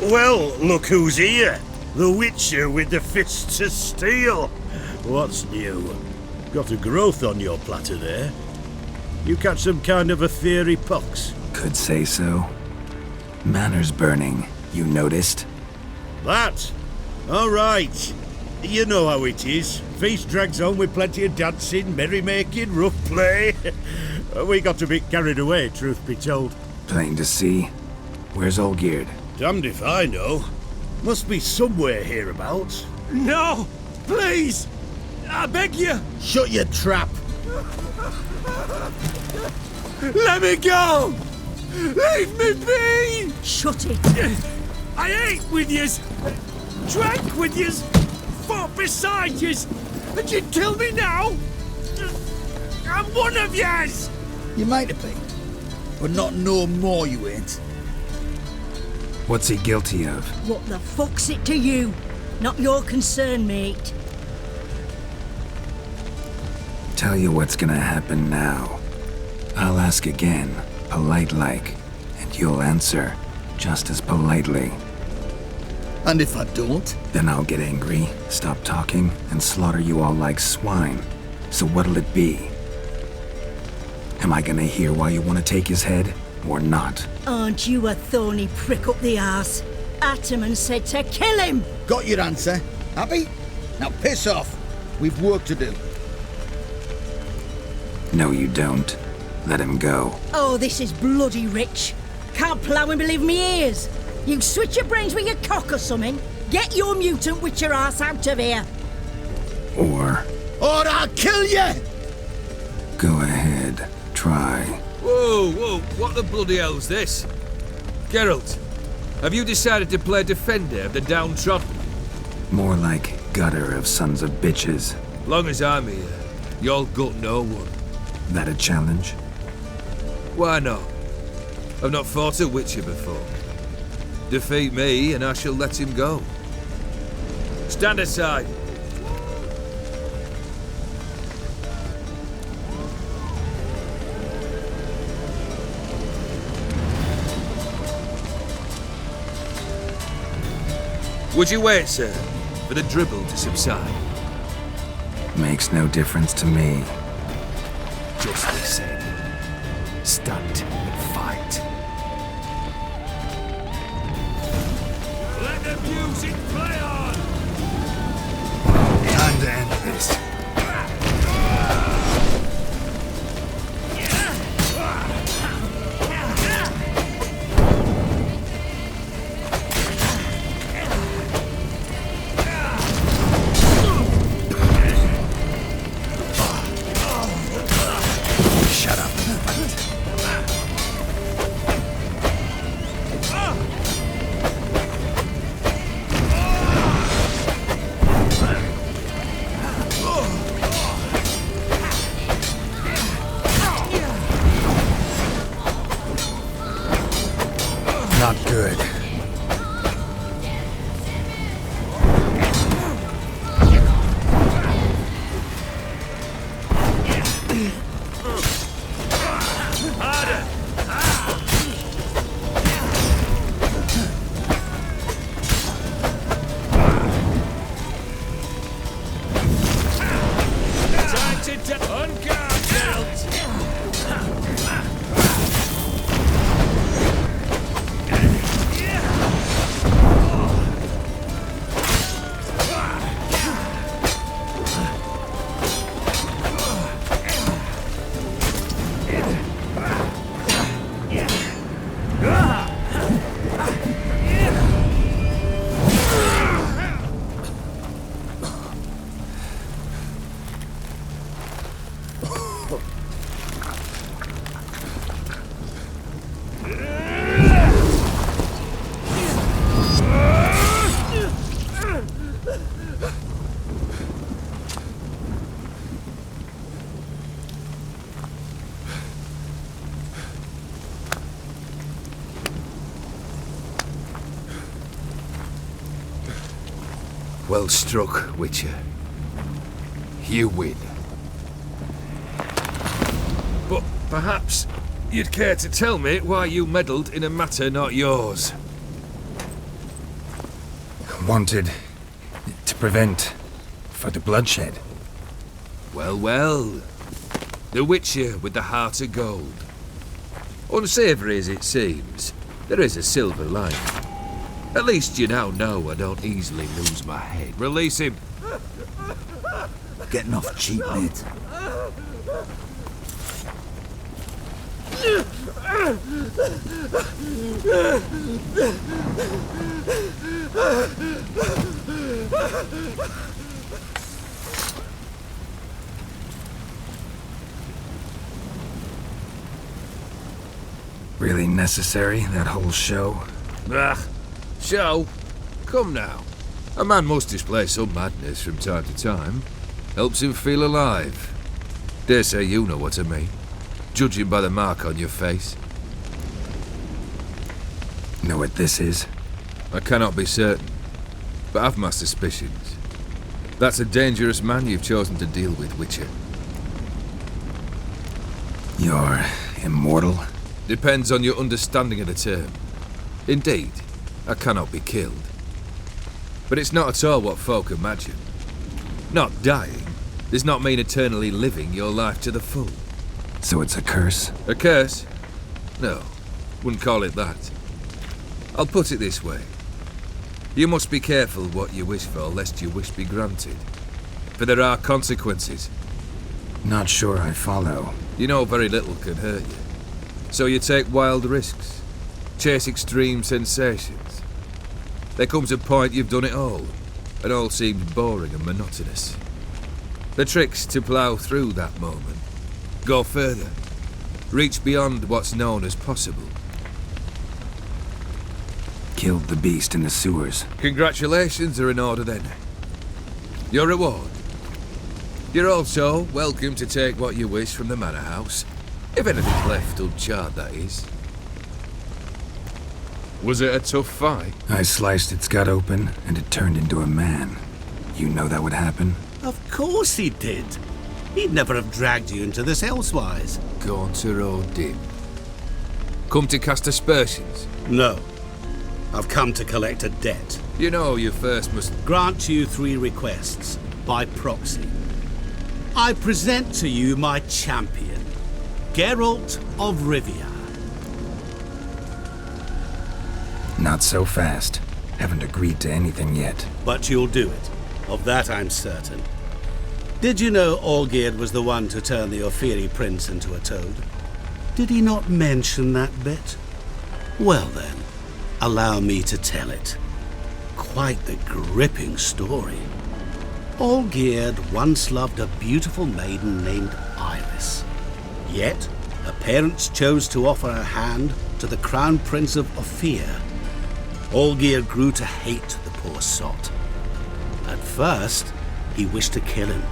Well, look who's here. The Witcher with the fists of steel. What's new? Got a growth on your platter there. You catch some kind of a theory pox? Could say so. Manor's burning, you noticed? That? All right. You know how it is. Feast drags on with plenty of dancing, merrymaking, rough play. We got a bit carried away, truth be told. Plain to see. Where's Olgierd? Damned if I know. Must be somewhere hereabouts. No! Please! I beg you! Shut your trap! Let me go! Leave me be! Shut it! I ate with yous, drank with yous, fought beside yous, and you'd kill me now? I'm one of yous! You might have been, but not no more you ain't. What's he guilty of? What the fuck's it to you? Not your concern, mate. Tell you what's gonna happen now. I'll ask again, polite-like, and you'll answer just as politely. And if I don't? Then I'll get angry, stop talking, and slaughter you all like swine. So what'll it be? Am I gonna hear why you want to take his head, or not? Aren't you a thorny prick up the arse? Ataman said to kill him! Got your answer. Happy? Now piss off. We've work to do. No, you don't. Let him go. Oh, this is bloody rich. Can't plough and believe me ears. You switch your brains with your cock or something. Get your mutant witcher ass out of here. Or I'll kill you! go ahead, try. Whoa, what the bloody hell's this? Geralt, have you decided to play defender of the downtrodden? More like gutter of sons of bitches. Long as I'm here, you'll gut no one. That a challenge? Why not? I've not fought a Witcher before. Defeat me and I shall let him go. Stand aside. Would you wait, sir, for the dribble to subside? Makes no difference to me. Just the same. Stand and fight. Let the music play on! Time to end this. Shut up. Not good. On guard, Geralt! Well struck, Witcher. You win. But perhaps you'd care to tell me why you meddled in a matter not yours. Wanted to prevent further bloodshed. Well, well. The Witcher with the heart of gold. Unsavoury as it seems, there is a silver lining. At least you now know I don't easily lose my head. Release him. Getting off cheap, mate. Really necessary, that whole show? Ah, show? Come now. A man must display some madness from time to time. Helps him feel alive. Dare say you know what I mean. Judging by the mark on your face. Know what this is? I cannot be certain, but I've my suspicions. That's a dangerous man you've chosen to deal with, Witcher. You're immortal? Depends on your understanding of the term. Indeed, I cannot be killed. But it's not at all what folk imagine. Not dying does not mean eternally living your life to the full. So it's a curse? A curse? No, wouldn't call it that. I'll put it this way. You must be careful what you wish for, lest your wish be granted. For there are consequences. Not sure I follow. You know very little can hurt you. So you take wild risks, chase extreme sensations. There comes a point you've done it all, and all seems boring and monotonous. The trick's to plough through that moment, go further, reach beyond what's known as possible. Killed the beast in the sewers. Congratulations are in order then. Your reward. You're also welcome to take what you wish from the manor house. If anything's left uncharred, that is. Was it a tough fight? I sliced its gut open, and it turned into a man. You know that would happen? Of course he did. He'd never have dragged you into this elsewise. Gaunter Odin. Come to cast aspersions? No. I've come to collect a debt. You know you first must... Grant you 3 requests, by proxy. I present to you my champion, Geralt of Rivia. Not so fast. Haven't agreed to anything yet. But you'll do it. Of that I'm certain. Did you know Olgierd was the one to turn the Ofiri prince into a toad? Did he not mention that bit? Well then, allow me to tell it. Quite the gripping story. Olgierd once loved a beautiful maiden named Iris. Yet, her parents chose to offer her hand to the Crown Prince of Ophir. Olgierd grew to hate the poor sot. At first, he wished to kill him,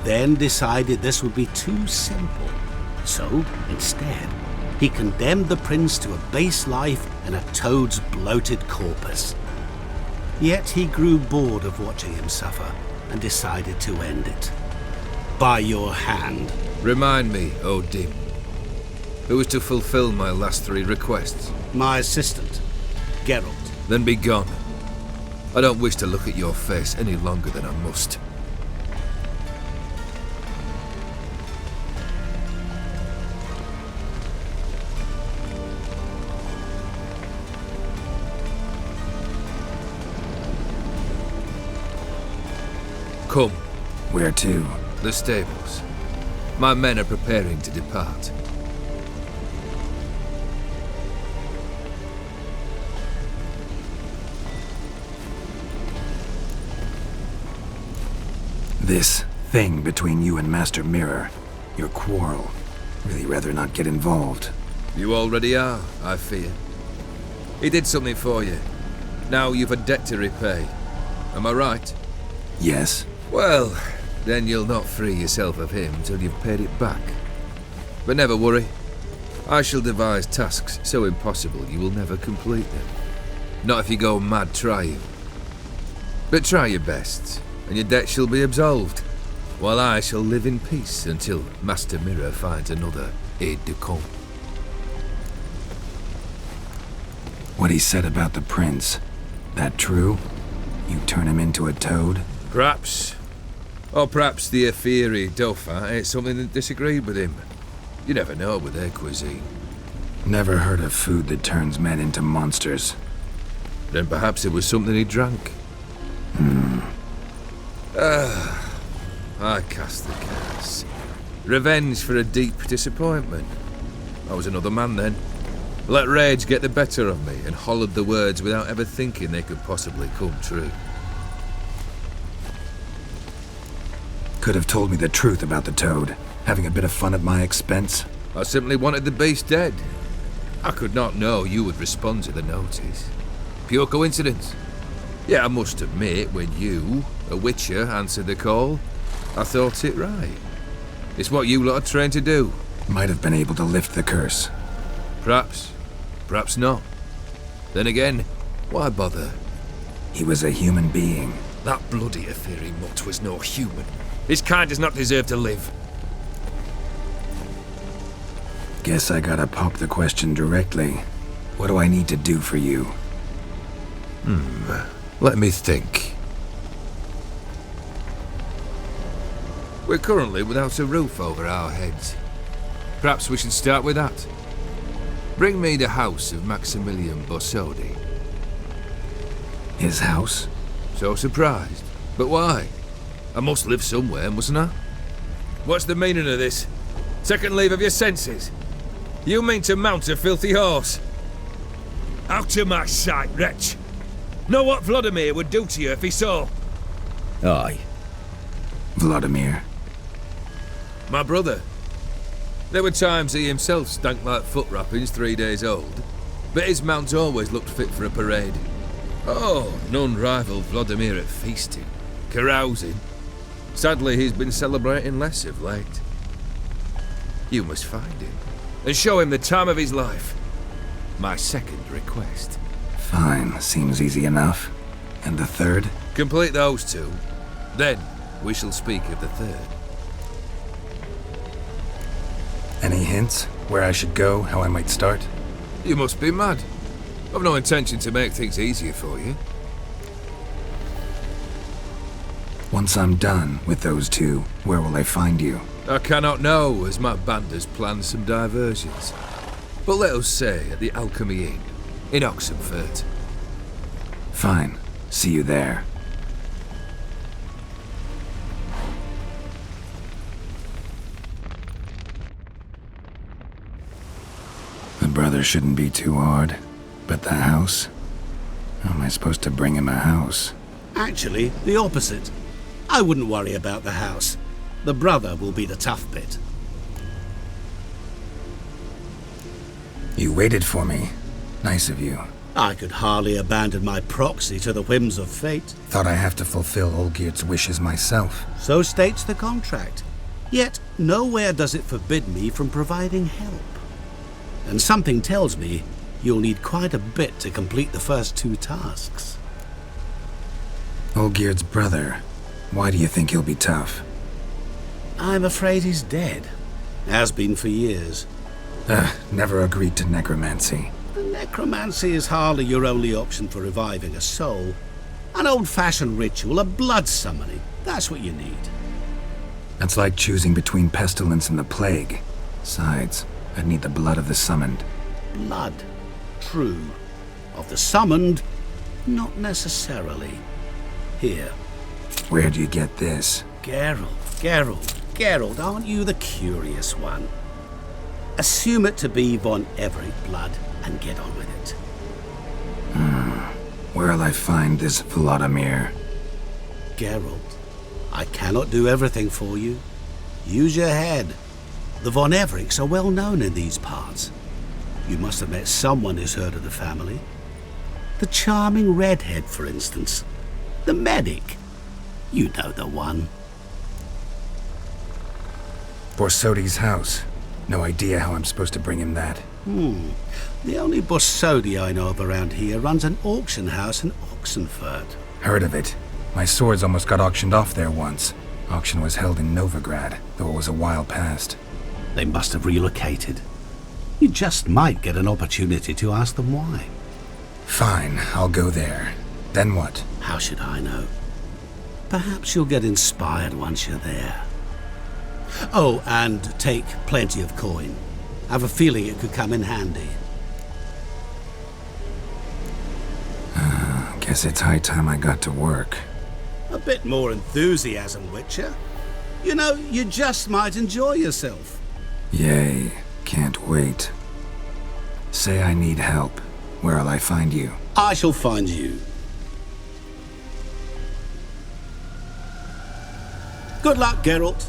then decided this would be too simple. So, instead, he condemned the prince to a base life in a toad's bloated corpus. Yet he grew bored of watching him suffer and decided to end it. By your hand. Remind me, Odin. Who is to fulfill my last 3 requests? My assistant, Geralt. Then be gone. I don't wish to look at your face any longer than I must. Come. Where to? The stables. My men are preparing to depart. This thing between you and Master Mirror, your quarrel. Really rather not get involved. You already are, I fear. He did something for you. Now you've a debt to repay. Am I right? Yes. Well, then you'll not free yourself of him till you've paid it back. But never worry. I shall devise tasks so impossible you will never complete them. Not if you go mad trying. But try your best, and your debt shall be absolved, while I shall live in peace until Master Mirror finds another aide-de-camp. What he said about the prince, that true? You turn him into a toad? Perhaps. Or perhaps the Aetheri Dauphin ate something that disagreed with him. You never know with their cuisine. Never heard of food that turns men into monsters. Then perhaps it was something he drank. I cast the curse. Revenge for a deep disappointment. I was another man then. Let rage get the better of me and hollered the words without ever thinking they could possibly come true. Could have told me the truth about the toad, having a bit of fun at my expense. I simply wanted the beast dead. I could not know you would respond to the notice. Pure coincidence. Yeah, I must admit, when you, a witcher, answered the call, I thought it right. It's what you lot are trained to do. Might have been able to lift the curse. Perhaps. Perhaps not. Then again, why bother? He was a human being. That bloody Aetheri mutt was no human. His kind does not deserve to live. Guess I gotta pop the question directly. What do I need to do for you? Let me think. We're currently without a roof over our heads. Perhaps we should start with that. Bring me the house of Maximilian Borsodi. His house? So surprised. But why? I must live somewhere, mustn't I? What's the meaning of this? Second leave of your senses? You mean to mount a filthy horse? Out of my sight, wretch! Know what Vladimir would do to you if he saw? Aye. Vladimir. My brother. There were times he himself stank like foot wrappings 3 days old, but his mount always looked fit for a parade. Oh, none rivaled Vladimir at feasting, carousing. Sadly, he's been celebrating less of late. You must find him, and show him the time of his life. My second request. Fine, seems easy enough. And the third? Complete those two. Then, we shall speak of the third. Any hints? Where I should go? How I might start? You must be mad. I've no intention to make things easier for you. Once I'm done with those two, where will I find you? I cannot know, as my band has planned some diversions. But let us say at the Alchemy Inn, in Oxenfurt. Fine. See you there. The brother shouldn't be too hard. But the house? How am I supposed to bring him a house? Actually, the opposite. I wouldn't worry about the house. The brother will be the tough bit. You waited for me. Nice of you. I could hardly abandon my proxy to the whims of fate. Thought I have to fulfill Olgierd's wishes myself. So states the contract. Yet, nowhere does it forbid me from providing help. And something tells me you'll need quite a bit to complete the first 2 tasks. Olgierd's brother. Why do you think he'll be tough? I'm afraid he's dead. Has been for years. Never agreed to necromancy. Necromancy is hardly your only option for reviving a soul. An old-fashioned ritual, a blood summoning. That's what you need. That's like choosing between pestilence and the plague. Besides, I'd need the blood of the summoned. Blood. True. Of the summoned, not necessarily. Here. Where do you get this? Geralt, aren't you the curious one? Assume it to be von Everec blood and get on with it. Where'll I find this Vladimir? Geralt, I cannot do everything for you. Use your head. The von Everecs are well known in these parts. You must have met someone who's heard of the family. The charming redhead, for instance. The medic. You know the one. Borsodi's house. No idea how I'm supposed to bring him that. The only Borsodi I know of around here runs an auction house in Oxenfurt. Heard of it. My swords almost got auctioned off there once. Auction was held in Novigrad, though it was a while past. They must have relocated. You just might get an opportunity to ask them why. Fine, I'll go there. Then what? How should I know? Perhaps you'll get inspired once you're there. Oh, and take plenty of coin. I have a feeling it could come in handy. Guess it's high time I got to work. A bit more enthusiasm, Witcher. You know, you just might enjoy yourself. Yay, can't wait. Say I need help. Where'll I find you? I shall find you. Good luck, Geralt.